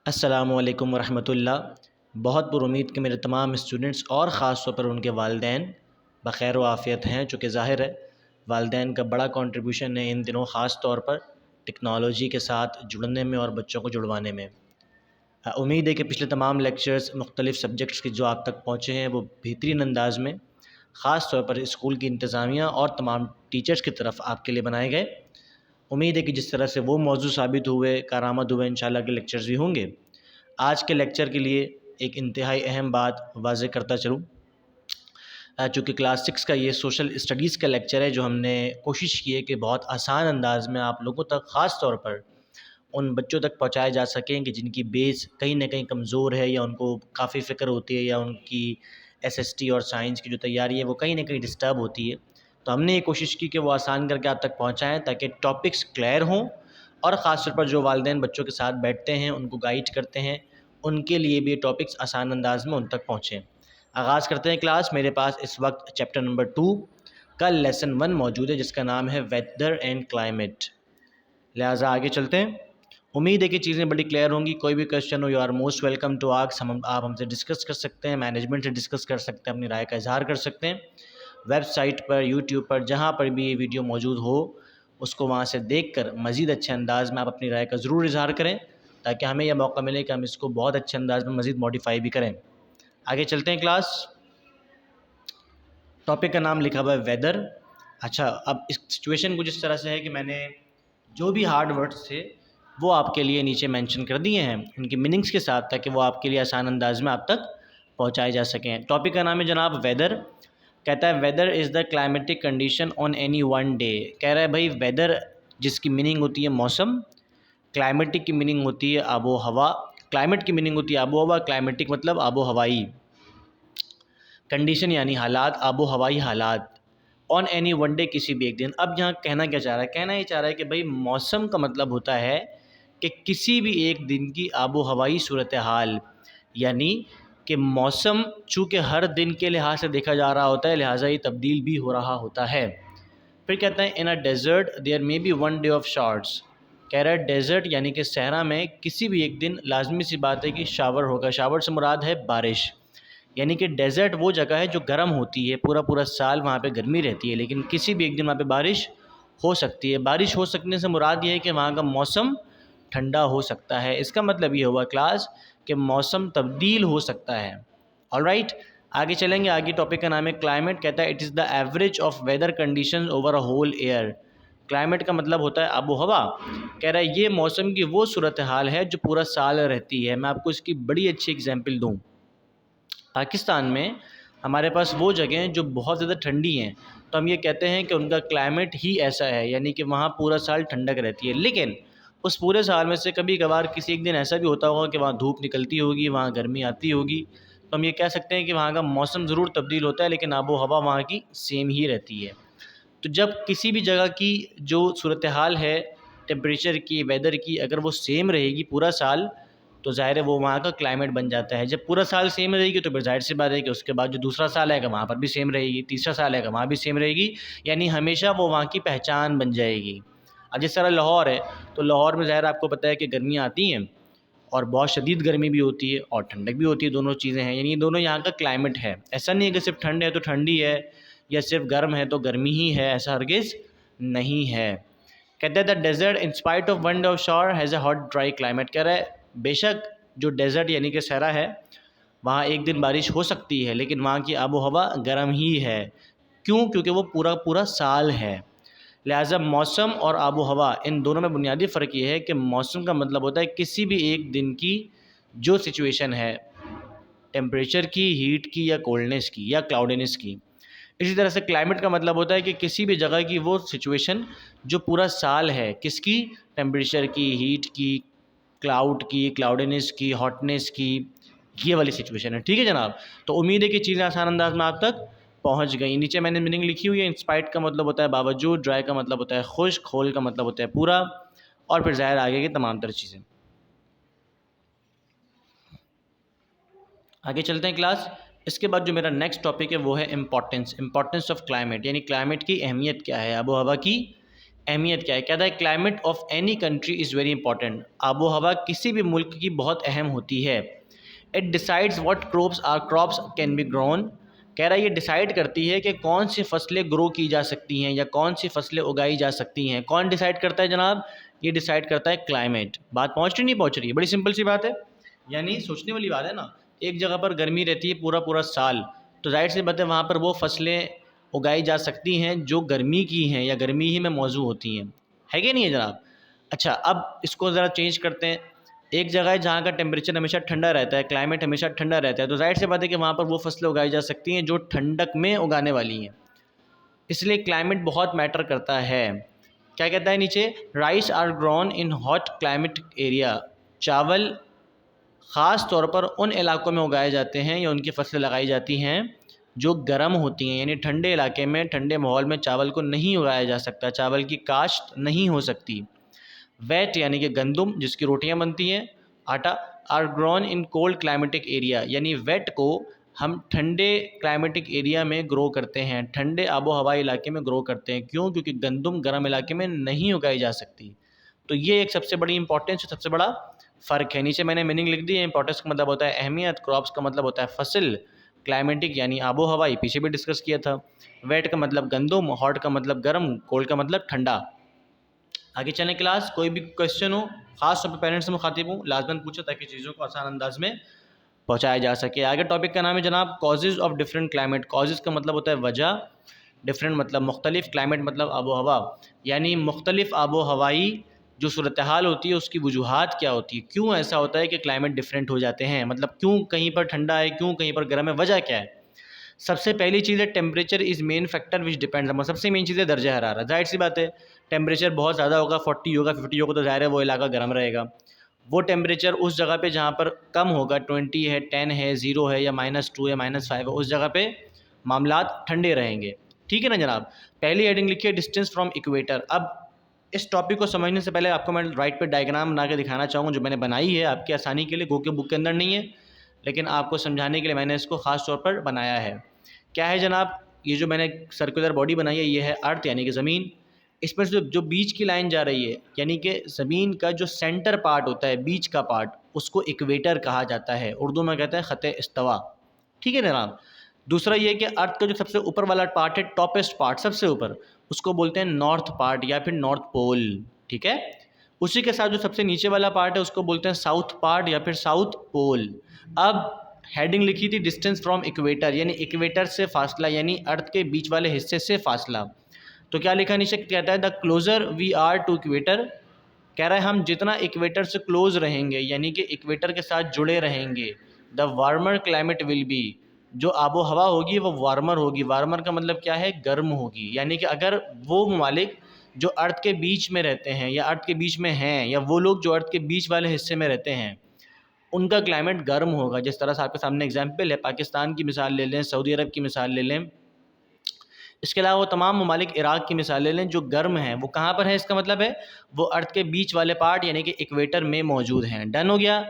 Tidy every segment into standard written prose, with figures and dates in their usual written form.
अस्सलामुअलैकुम वरहमतुल्लाह। बहुत पुरुमीद कि मेरे तमाम स्टूडेंट्स और ख़ास तौर पर उनके वालिदैन बख़ैर व आफ़ियत हैं, चूँकि ज़ाहिर है वालिदैन का बड़ा कंट्रीब्यूशन है इन दिनों ख़ास तौर पर टेक्नोलॉजी के साथ जुड़ने में और बच्चों को जुड़वाने में। उम्मीद है कि पिछले तमाम लेक्चर्स मुख्तलिफ़ सब्जेक्ट्स के जो आप तक पहुँचे हैं वो बेहतरीन अंदाज में ख़ास तौर पर स्कूल की इंतज़ामिया और तमाम टीचर्स की तरफ आपके लिए बनाए गए। उम्मीद है कि जिस तरह से वो मौजू साबित हुए, कारआमद हुए, इंशाल्लाह के लेक्चर्स भी होंगे। आज के लेक्चर के लिए एक इंतहाई अहम बात वाज़े करता चलूँ। चूँकि क्लास 6 का ये सोशल स्टडीज़ का लेक्चर है, जो हमने कोशिश की है कि बहुत आसान अंदाज में आप लोगों तक ख़ास तौर पर उन बच्चों तक पहुँचाए जा सकें कि जिनकी बेस कहीं न कहीं कमज़ोर है या उनको काफ़ी फ़िक्र होती है या उनकी एसएसटी और साइंस की जो तैयारी है वो कहीं न कहीं डिस्टर्ब होती है। तो हमने ये कोशिश की कि वो आसान करके आप तक पहुँचाएँ ताकि टॉपिक्स क्लियर हों और ख़ास तौर पर जो वालिदैन बच्चों के साथ बैठते हैं, उनको गाइड करते हैं, उनके लिए भी ये टॉपिक्स आसान अंदाज में उन तक पहुँचें। आगाज़ करते हैं क्लास। मेरे पास इस वक्त चैप्टर नंबर 2 का लेसन 1 मौजूद है, जिसका नाम है वेदर एंड क्लाइमेट। लिहाजा आगे चलते हैं। उम्मीद है कि चीज़ें बड़ी क्लियर होंगी। कोई भी क्वेश्चन हो, you are most welcome to ask. आप हमसे डिस्कस कर सकते हैं, मैनेजमेंट से डिस्कस कर सकते हैं, अपनी राय का इजहार कर सकते हैं। वेबसाइट पर, यूट्यूब पर, जहाँ पर भी ये वीडियो मौजूद हो, उसको वहाँ से देखकर मज़ीद अच्छे अंदाज में आप अपनी राय का ज़रूर इजहार करें, ताकि हमें यह मौका मिले कि हम इसको बहुत अच्छे अंदाज में मज़ीद मॉडिफाई भी करें। आगे चलते हैं क्लास। टॉपिक का नाम लिखा हुआ है वेदर। अच्छा, अब इस सिचुएशन कुछ इस तरह से है कि मैंने जो भी हार्ड वर्ड्स थे वो आपके लिए नीचे मेंशन कर दिए हैं उनकी मीनिंग्स के साथ, ताकि वो आपके लिए आसान अंदाज में आप तक पहुंचाए जा सकें। टॉपिक का नाम है जनाब वेदर। कहता है weather is the climatic condition on any one day. कह रहा है भाई वेदर जिसकी मीनिंग होती है मौसम, क्लाइमेटिक की मीनिंग होती है आबो हवा, क्लाइमेट की मीनिंग होती है आबो हवा, क्लाइमेटिक मतलब आबो हवाई, कंडीशन यानी हालात, आबो हवाई हालात, ऑन एनी वन डे किसी भी एक दिन। अब यहाँ कहना क्या चाह रहा है? कहना ये चाह रहा है कि भाई मौसम का मतलब होता है कि किसी भी एक दिन की आबो हवाई सूरत हाल, यानी कि मौसम चूँकि हर दिन के लिहाज से देखा जा रहा होता है, लिहाजा ये तब्दील भी हो रहा होता है। फिर कहते हैं in a desert there may be one day of shorts. कह रहा है डेजर्ट यानी कि सहरा में किसी भी एक दिन लाजमी सी बात है कि शावर होगा। शावर से मुराद है बारिश, यानी कि डेजर्ट वो जगह है जो गर्म होती है, पूरा पूरा साल वहाँ पे गर्मी रहती है, लेकिन किसी भी एक दिन वहाँ पे बारिश हो सकती है। बारिश हो सकने से मुराद ये है कि वहाँ का मौसम ठंडा हो सकता है। इसका मतलब ये हुआ क्लास कि मौसम तब्दील हो सकता है। ऑलराइट, आगे चलेंगे। आगे टॉपिक का नाम है क्लाइमेट। कहता है it is the average of weather condition over a whole year. Climate का मतलब होता है आबो हवा। कह रहा है ये मौसम की वो सूरत हाल है जो पूरा साल रहती है। मैं आपको इसकी बड़ी अच्छी एग्जाम्पल दूँ। पाकिस्तान में हमारे पास वो जगह हैं जो बहुत ज़्यादा ठंडी हैं, तो हम ये कहते हैं कि उनका क्लाइमेट ही ऐसा है, यानी कि वहाँ पूरा साल ठंडक रहती है। लेकिन उस पूरे साल में से कभी कभार किसी एक दिन ऐसा भी होता होगा कि वहाँ धूप निकलती होगी, वहाँ गर्मी आती होगी, तो हम ये कह सकते हैं कि वहाँ का मौसम ज़रूर तब्दील होता है, लेकिन आबो हवा वहाँ की सेम ही रहती है। तो जब किसी भी जगह की जो सूरत हाल है टेम्परेचर की, वेदर की, अगर वो सेम रहेगी पूरा साल, तो ज़ाहिर है वो वहाँ का क्लाइमेट बन जाता है। जब पूरा साल सेम रहेगी तो फिर ज़ाहिर सी बात है कि उसके बाद जो दूसरा साल आएगा वहाँ पर भी सेम रहेगी, तीसरा साल आएगा वहाँ भी सेम रहेगी, यानी हमेशा वो वहाँ की पहचान बन जाएगी। अब जिस तरह लाहौर है, तो लाहौर में ज़ाहिर आपको पता है कि गर्मियाँ आती हैं और बहुत शदीद गर्मी भी होती है और ठंडक भी होती है, दोनों चीज़ें हैं, यानी ये दोनों यहाँ का क्लाइमेट है। ऐसा नहीं है कि सिर्फ ठंड है तो ठंडी है या सिर्फ गर्म है तो गर्मी ही है, ऐसा हरगिज़ नहीं है। कहते हैं the desert in spite of one day of shower has a hot dry climate. कह रहा है बेशक जो डेजर्ट यानी कि सहरा है, वहाँ एक दिन बारिश हो सकती है, लेकिन वहाँ की आबो हवा गर्म ही है। क्यों? क्योंकि वो पूरा पूरा साल है। लिहाजा मौसम और आबो हवा इन दोनों में बुनियादी फ़र्क ये है कि मौसम का मतलब होता है किसी भी एक दिन की जो सिचुएशन है, टेम्परेचर की, हीट की या कोल्डनेस की या क्लाउडीनेस की। इसी तरह से क्लाइमेट का मतलब होता है कि किसी भी जगह की वो सिचुएशन जो पूरा साल है, किसकी? टेम्परेचर की, हीट की, क्लाउड की, क्लाउडीनेस की, हॉटनेस की, ये वाली सिचुएशन है। ठीक है जनाब। तो उम्मीद है कि चीज़ें आसान अंदाज में आप तक पहुंच गई। नीचे मैंने मीनिंग लिखी हुई है। इंस्पाइट का मतलब होता है बावजूद, ड्राई का मतलब होता है खुश्क, होल का मतलब होता है पूरा, और फिर ज़ाहिर आगे की तमाम तरह चीज़ें। आगे चलते हैं क्लास। इसके बाद जो मेरा नेक्स्ट टॉपिक है वो है इम्पॉर्टेंस ऑफ क्लाइमेट, यानी क्लाइमेट की अहमियत क्या है, आबो हवा की अहमियत क्या है? कहता है climate of any country is very important. आबो हवा किसी भी मुल्क की बहुत अहम होती है। It decides what crops can be grown. कह रहा है ये डिसाइड करती है कि कौन सी फसलें ग्रो की जा सकती हैं या कौन सी फसलें उगाई जा सकती हैं। कौन डिसाइड करता है जनाब? ये डिसाइड करता है क्लाइमेट। बात पहुँच रही नहीं पहुँच रही है? बड़ी सिंपल सी बात है, यानी सोचने वाली बात है ना। एक जगह पर गर्मी रहती है पूरा पूरा साल, तो जाहिर सी बात है वहाँ पर वो फसलें उगाई जा सकती हैं जो गर्मी की हैं या गर्मी ही में मौजू होती हैं, है कि नहीं है जनाब? अच्छा, अब इसको ज़रा चेंज करते हैं। एक जगह है जहाँ का टेम्परेचर हमेशा ठंडा रहता है, क्लाइमेट हमेशा ठंडा रहता है, तो जाहिर सी बात है कि वहाँ पर वो फसलें उगाई जा सकती हैं जो ठंडक में उगाने वाली हैं। इसलिए क्लाइमेट बहुत मैटर करता है। क्या कहता है नीचे? Rice are grown in hot climate area. चावल ख़ास तौर पर उन इलाकों में उगाए जाते हैं या उनकी फसलें लगाई जाती हैं जो गर्म होती हैं, यानी ठंडे इलाके में, ठंडे माहौल में चावल को नहीं उगाया जा सकता, चावल की काश्त नहीं हो सकती। वेट यानी कि गंदुम जिसकी रोटियां बनती हैं, आटा, are grown in cold climatic area, यानी वेट को हम ठंडे क्लाइमेटिक एरिया में ग्रो करते हैं, ठंडे आबो हवा इलाके में ग्रो करते हैं। क्यों? क्योंकि गंदुम गर्म इलाके में नहीं उगाई जा सकती। तो ये एक सबसे बड़ी इंपॉर्टेंस, सबसे बड़ा फ़र्क है। नीचे मैंने मीनिंग लिख दी है। इंपॉर्टेंस का मतलब होता है अहमियत, क्रॉप्स का मतलब होता है फसल, क्लाइमेटिक यानी आबो हवा, ये पीछे भी डिस्कस किया था। वेट का मतलब गंदुम, हॉट का मतलब गर्म, कोल्ड का मतलब ठंडा। आगे चलें क्लास। कोई भी क्वेश्चन हो, ख़ास तौर पर पेरेंट्स से मुखातिब हूँ, लाजमन पूछो ताकि चीज़ों को आसान अंदाज में पहुँचाया जा सके। आगे टॉपिक का नाम है जनाब causes of different climate. Causes का मतलब होता है वजह, डिफरेंट मतलब मुख्तलिफ, क्लाइमेट मतलब आबो हवा, यानी मुख्तलिफ आबो हवाई जो सूरत हाल होती है उसकी वजूहात क्या होती है, क्यों ऐसा होता है कि क्लाइमेट डिफरेंट हो जाते हैं, मतलब क्यों कहीं पर ठंडा है, क्यों कहीं पर गर्म है, वजह क्या है। सबसे पहली चीज़ है temperature is main factor which depends upon. सबसे मेन चीज़ है दर्जा हरारत। जाहिर सी बात है, टेम्परेचर बहुत ज़्यादा होगा, 40 होगा, 50 होगा, तो ज़ाहिर है वो इलाका गर्म रहेगा। वो टेम्परेचर उस जगह पे जहाँ पर कम होगा, 20 है, 10 है, 0 है या -2 या -5 है, उस जगह पे मामलात ठंडे रहेंगे। ठीक है ना जनाब? पहली हेडिंग लिखिए डिस्टेंस फ्रॉम इक्वेटर। अब इस टॉपिक को समझने से पहले आपको मैं राइट पे डायग्राम बना के दिखाना चाहूँगा, जो मैंने बनाई है आपकी आसानी के लिए। गो के बुक के अंदर नहीं है, लेकिन आपको समझाने के लिए मैंने इसको ख़ास तौर पर बनाया है। क्या है जनाब? ये जो मैंने सर्कुलर बॉडी बनाई है, ये है अर्थ यानी कि ज़मीन। इसमें से जो बीच की लाइन जा रही है, यानी कि ज़मीन का जो सेंटर पार्ट होता है, बीच का पार्ट, उसको इक्वेटर कहा जाता है। उर्दू में कहते हैं ख़त इस्तिवा। ठीक है जनाब? दूसरा ये कि अर्थ का जो सबसे ऊपर वाला पार्ट है, टॉपेस्ट पार्ट, सबसे ऊपर, उसको बोलते हैं नॉर्थ पार्ट या फिर नॉर्थ पोल। ठीक है? उसी के साथ जो सबसे नीचे वाला पार्ट है उसको बोलते हैं साउथ पार्ट या फिर साउथ पोल। अब हेडिंग लिखी थी डिस्टेंस फ्रॉम इक्वेटर, यानी इक्वेटर से फासला, यानी अर्थ के बीच वाले हिस्से से फासला। तो क्या लिखा नीचे? कहता है the closer we are to equator. कह रहा है हम जितना इक्वेटर से क्लोज रहेंगे, यानी कि इक्वेटर के साथ जुड़े रहेंगे, the warmer climate will be, जो आबो हवा होगी वो वार्मर होगी। वार्मर का मतलब क्या है? गर्म होगी। यानी कि अगर वो ममालिक जो अर्थ के बीच में रहते हैं या अर्थ के बीच में हैं, या वो लोग जो अर्थ के बीच वाले हिस्से में रहते हैं, उनका क्लाइमेट गर्म होगा। जिस तरह से आपके सामने एग्जाम्पल है, पाकिस्तान की मिसाल ले लें, सऊदी अरब की मिसाल ले लें, इसके अलावा वो तमाम ममालिक, इराक़ की मिसाल ले लें, जो गर्म हैं, वो कहाँ पर है? इसका मतलब है वो अर्थ के बीच वाले पार्ट यानी कि इक्वेटर में मौजूद हैं। डन हो गया।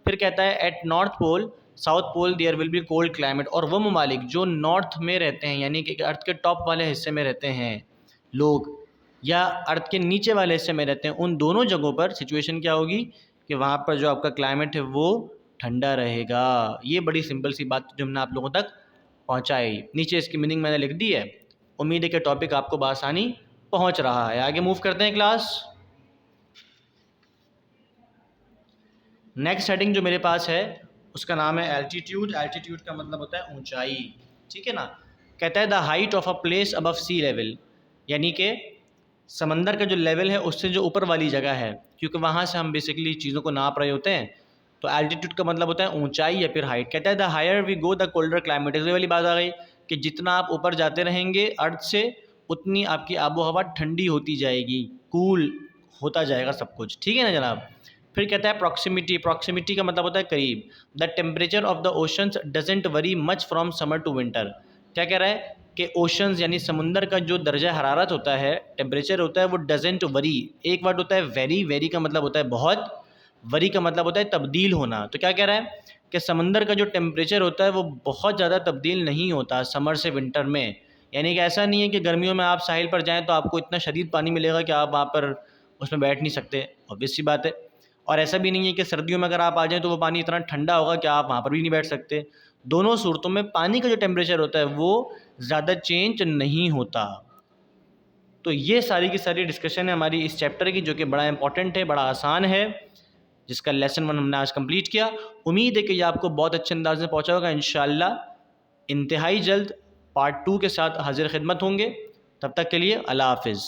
फिर कहता है at north pole south pole there will be cold climate. और वो ममालिक जो नॉर्थ में रहते हैं, यानी कि अर्थ के टॉप वाले हिस्से में रहते हैं लोग, या अर्थ के नीचे वाले हिस्से में रहते हैं, उन दोनों जगहों पर सिचुएशन क्या होगी कि वहाँ पर जो आपका क्लाइमेट है वो ठंडा रहेगा। ये बड़ी सिंपल सी बात जो हमने आप लोगों तक पहुँचाई। नीचे इसकी मीनिंग मैंने लिख दी है। उम्मीद है कि टॉपिक आपको बआसानी पहुँच रहा है। आगे मूव करते हैं क्लास। नेक्स्ट हेडिंग जो मेरे पास है उसका नाम है एल्टीट्यूड। एल्टीट्यूड का मतलब होता है ऊंचाई। ठीक है ना? कहता है the height of a place above sea level, यानी कि समंदर का जो लेवल है उससे जो ऊपर वाली जगह है, क्योंकि वहाँ से हम बेसिकली चीज़ों को नाप रहे होते हैं। तो एल्टीट्यूड का मतलब होता है ऊंचाई या फिर हाइट। कहता है the higher we go the colder climate. ये वाली बात आ गई कि जितना आप ऊपर जाते रहेंगे अर्थ से, उतनी आपकी आबो हवा ठंडी होती जाएगी, कूल होता जाएगा सब कुछ। ठीक है ना जनाब? फिर कहता है प्रॉक्सिमिटी। प्रॉक्सिमिटी का मतलब होता है करीब। The temperature of the oceans doesn't vary much from summer to winter. क्या कह रहा है कि ओशंस यानी समुंदर का जो दर्जा हरारत होता है, टेम्परेचर होता है, वो डजेंट वरी। एक वर्ड होता है वेरी, वेरी का मतलब होता है बहुत, वरी का मतलब होता है तब्दील होना। तो क्या कह रहा है कि समंदर का जो टेम्परेचर होता है वो बहुत ज़्यादा तब्दील नहीं होता समर से विंटर में, यानी कि ऐसा नहीं है कि गर्मियों में आप साहिल पर जाएँ तो आपको इतना शदीद पानी मिलेगा कि आप वहाँ पर उसमें बैठ नहीं सकते, ऑब्वियस सी बात है। और ऐसा भी नहीं है कि सर्दियों में अगर आप आ जाएँ तो वो पानी इतना ठंडा होगा कि आप वहाँ पर भी नहीं बैठ सकते। दोनों सूरतों में पानी का जो टेम्परेचर होता है वो ज़्यादा चेंज नहीं होता। तो ये सारी की सारी डिस्कशन है हमारी इस चैप्टर की, जो कि बड़ा इंपॉर्टेंट है, बड़ा आसान है, जिसका लेसन 1 हमने आज कंप्लीट किया। उम्मीद है कि ये आपको बहुत अच्छे अंदाज में पहुँचा होगा। इंशाअल्लाह इंतहाई जल्द पार्ट 2 के साथ हाजिर खिदमत होंगे। तब तक के लिए अल्लाह हाफ़िज़।